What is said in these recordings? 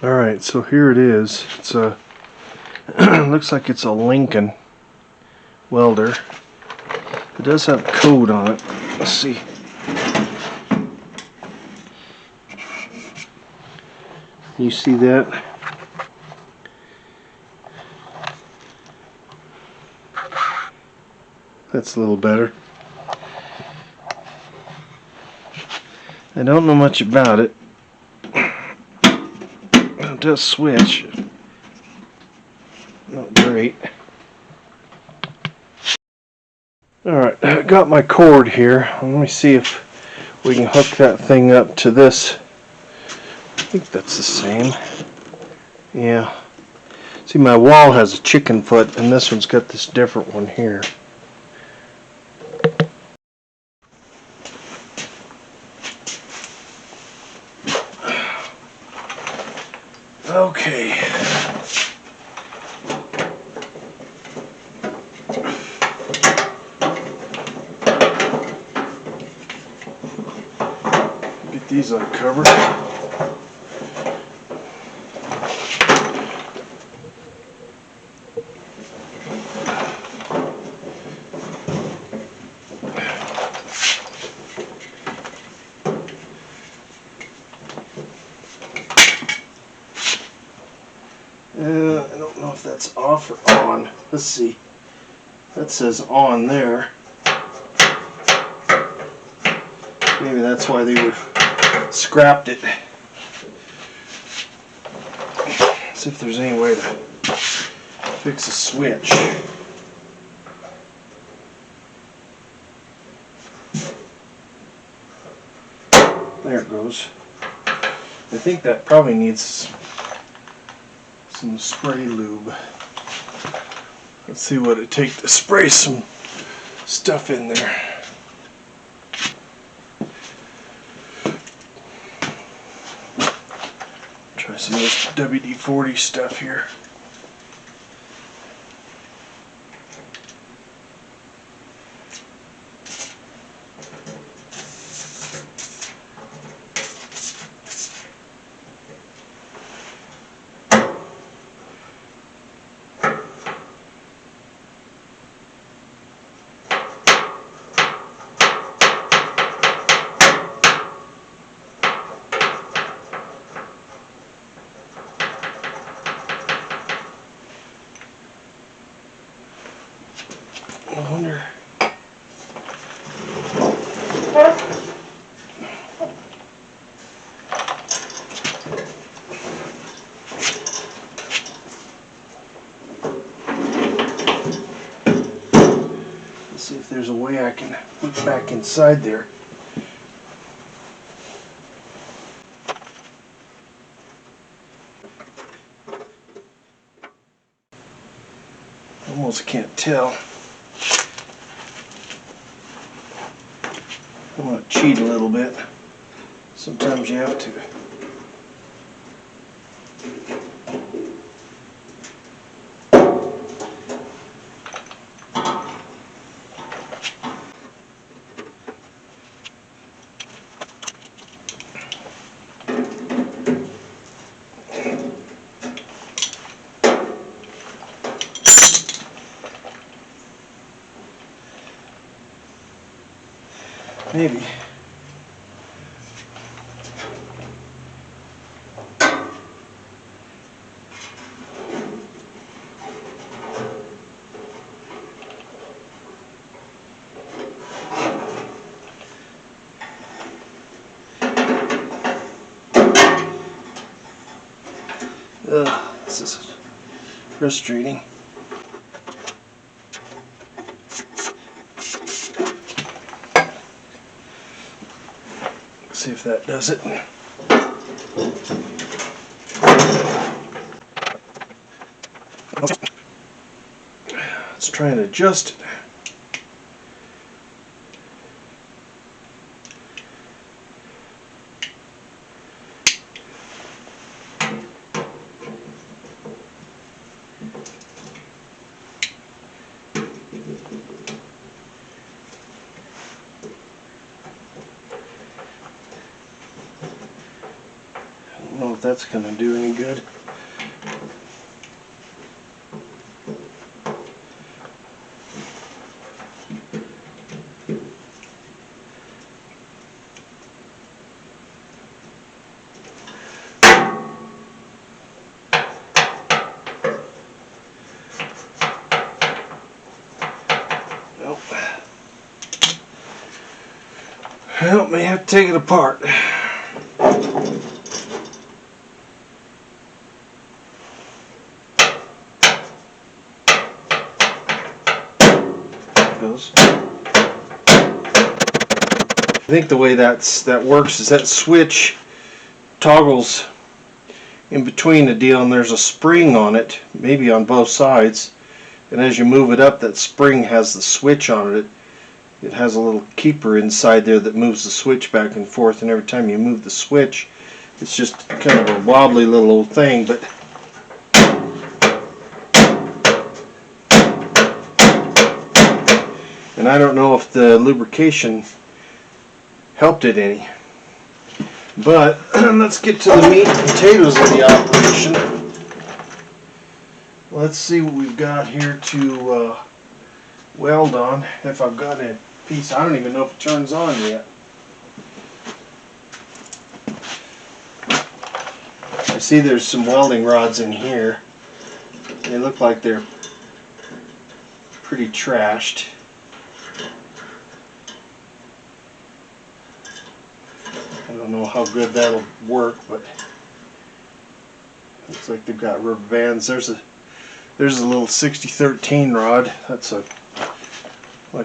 Alright, so here it is. It's a looks like it's a Lincoln welder. It does have code on it. Let's see. You see that? That's a little better. I don't know much about it. It does switch. Not great. Alright, I got my cord here. Let me see if we can hook that thing up to this. I think that's the same. Yeah. See, my wall has a chicken foot, and this one's got this different one here. Okay. Get these uncovered. I don't know if that's off or on. Let's see. That says on there. Maybe that's why they were scrapped it. See if there's any way to fix a switch. There it goes. I think that probably needs some spray lube. Let's see what it takes to spray some stuff in there. Try some of this WD-40 stuff here. I wonder. Let's see if there's a way I can put it back inside there. Almost can't tell. I'm going to cheat a little bit. Sometimes you have to. Maybe. This is frustrating. See if that does it. Let's try and adjust it. know if that's going to do any good. Well, may have to take it apart. Goes. I think the way that works is that switch toggles in between the deal, and there's a spring on it, maybe on both sides. And as you move it up, that spring has the switch on it. It has a little keeper inside there that moves the switch back and forth, and every time you move the switch, it's just kind of a wobbly little old thing, but and I don't know if the lubrication helped it any. But let's get to the meat and potatoes of the operation. Let's see what we've got here to weld on. If I've got a piece, I don't even know if it turns on yet. I see there's some welding rods in here. They look like they're pretty trashed. I don't know how good that'll work, but looks like they've got rubber bands. There's a little 6013 rod. That's like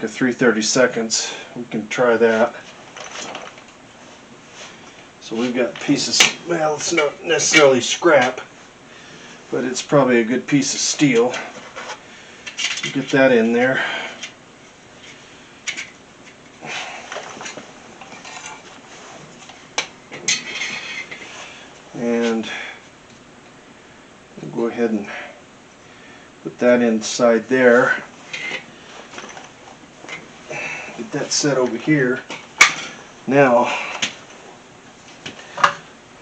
a 3/32. We can try that. So we've got pieces. Well, it's not necessarily scrap, but it's probably a good piece of steel. Get that in there. And we'll go ahead and put that inside there. Get that set over here. Now,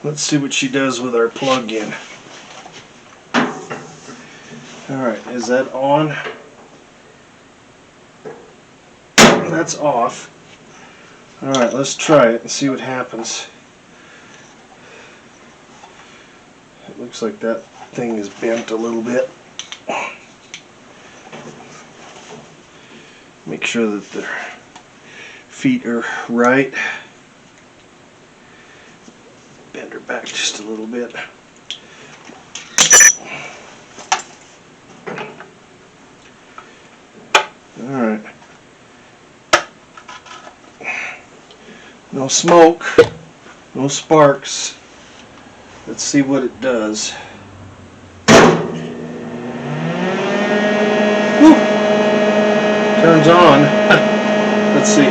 let's see what she does with our plug-in. Alright, is that on? That's off. Alright, let's try it and see what happens. It looks like that thing is bent a little bit. Make sure that the feet are right. Bend her back just a little bit. Alright. No smoke, no sparks. Let's see what it does. Woo! Turns on. Let's see.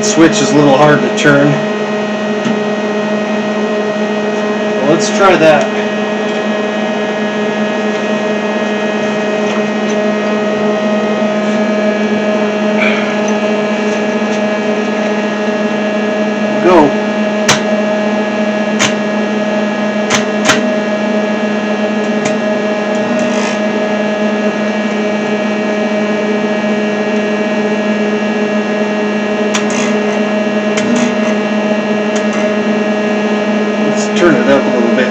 Switch is a little hard to turn. Well, let's try that. Go. Turn it up a little bit.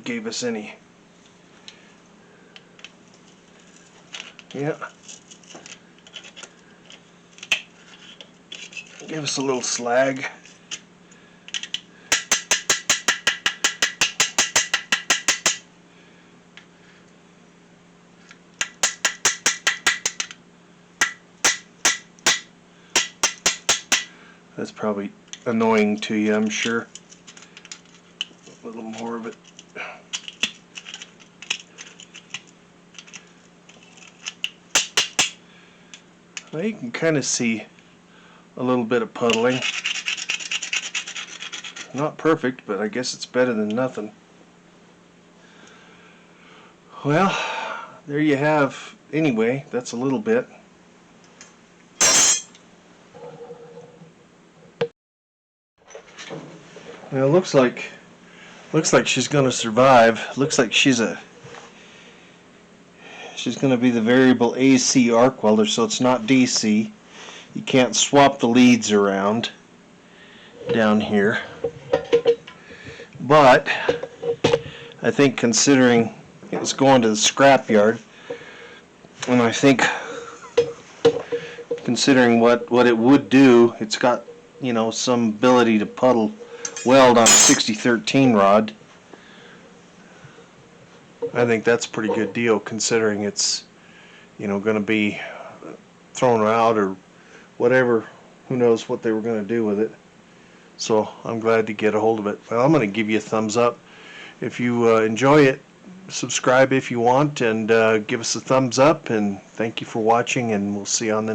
gave us any. Yeah. Give us a little slag. That's probably annoying to you, I'm sure. A little more of it. Well, you can kind of see a little bit of puddling. Not perfect, but I guess it's better than nothing. Well, there you have. Anyway, that's a little bit. Well, it looks like she's going to survive. Looks like she's going to be the variable AC arc welder, so it's not DC. You can't swap the leads around down here. But I think considering it's going to the scrapyard, and I think considering what it would do, it's got, you know, some ability to puddle weld on a 6013 rod. I think that's a pretty good deal considering it's, you know, going to be thrown out or whatever. Who knows what they were going to do with it. So I'm glad to get a hold of it. Well, I'm going to give you a thumbs up. If you enjoy it, subscribe if you want, and give us a thumbs up, and thank you for watching, and we'll see you on the